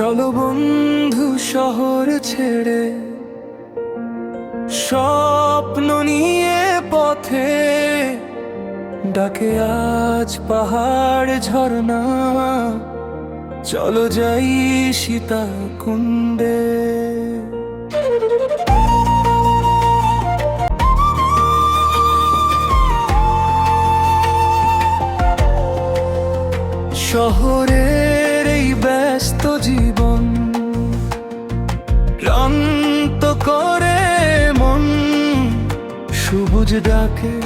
চলো বন্ধু শহর ছেড়ে স্বপ্ন নিয়ে পথে, ডাকে আজ পাহাড় ঝরনা, চলো যাই সীতাকুণ্ডে। শহরের এই ব্যস্ত জীবন ক্লান্ত করে মন, সবুজ ডাকে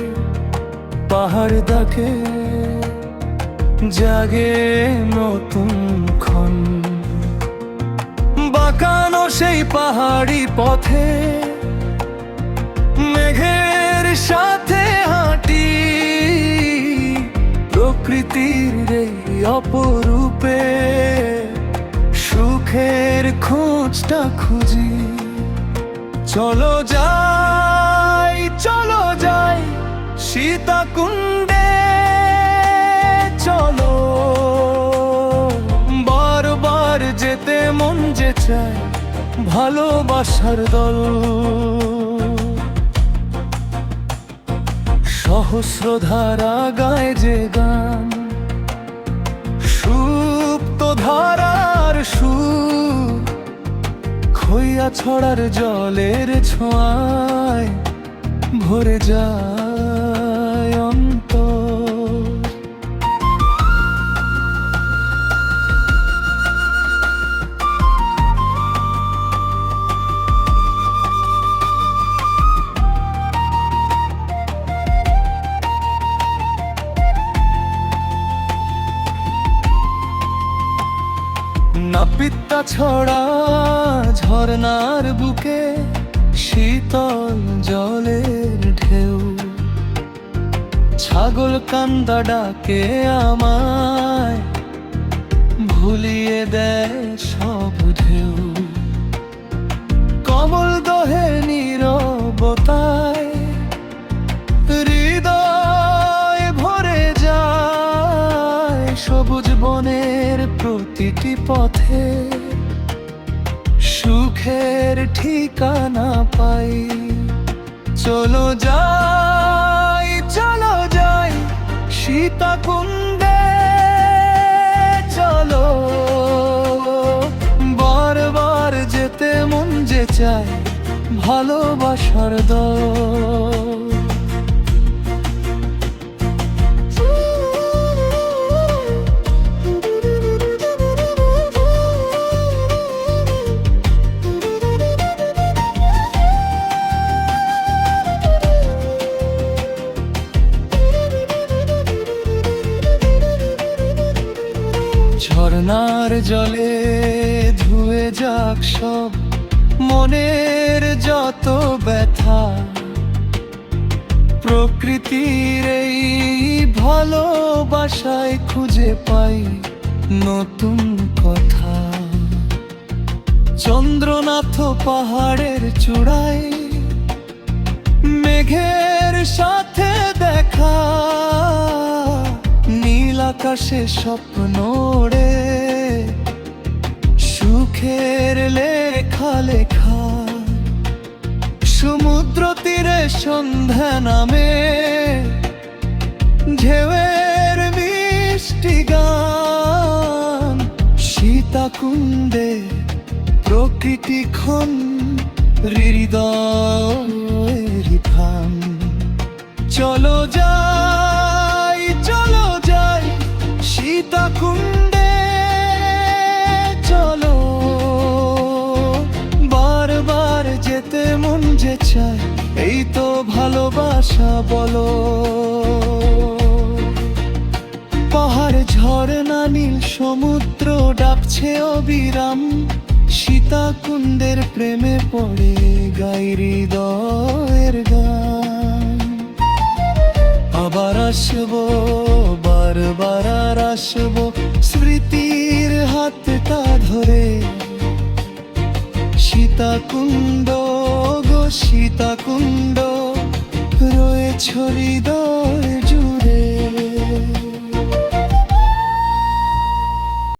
পাহাড় ডাকে, জাগে নতুন ক্ষণ। বাঁকানো সেই পাহাড়ি পথে মেঘের সাথে হাঁটি, প্রকৃতির রে অপরূপে সুখের খোঁজটা খুঁজি। চলো যাই সীতাকুণ্ডে, চলো বারবার যেতে মন যে চায়, ভালোবাসার দল। সহস্রধারা গায় যে গান, সুপ্ত ধারার সুর, খইয়া ছড়ার জলের ছোঁয়ায় ভরে যায় অন্তর। নাপিতা ছড়া ঝরনার বুকে শীতল জলের ঢেউ, ছাগল কান্দা ডাকে আমায়, ভুলিয়ে দেয় সব ঢেউ। কমল দহে নীরবতায় হৃদয় ভরে যায়, সবুজ বনের প্রতিটি পথে সুখের ঠিকানা পাই। চলো যাই সীতাকুণ্ডে, চলো বারবার যেতে মন যে চায়, ভালোবাসার দল। ঝরনার জলে ধুয়ে যাক সব মনের যত ব্যথা, প্রকৃতির এই ভালোবাসায় খুঁজে পাই নতুন কথা। চন্দ্রনাথ পাহাড়ের চূড়ায় মেঘের সাথে দেখা, নীল আকাশে স্বপ্ন রে সুখের লেখা লেখা। সমুদ্র তীরে সন্ধ্যা নামে ঢেউয়ের মিষ্টি গান, সীতাকুণ্ডে প্রকৃতি ক্ষণ হৃদয়ের খান। চলো যাই সীতাকুণ্ডে, চলো বারবার যেতে মন যে চায়, এই তো ভালোবাসা বলো। পাহাড় ঝরনা নীল সমুদ্র ডাকছে অবিরাম, সীতাকুণ্ডের প্রেমে পড়ে গাই হৃদয়ের গান। আবার আসবো বারবার আর আসবো, স্মৃতির হাতটা ধরে। সীতাকুণ্ড গো সীতাকুণ্ড, রয়েছ হৃদয় জুড়ে।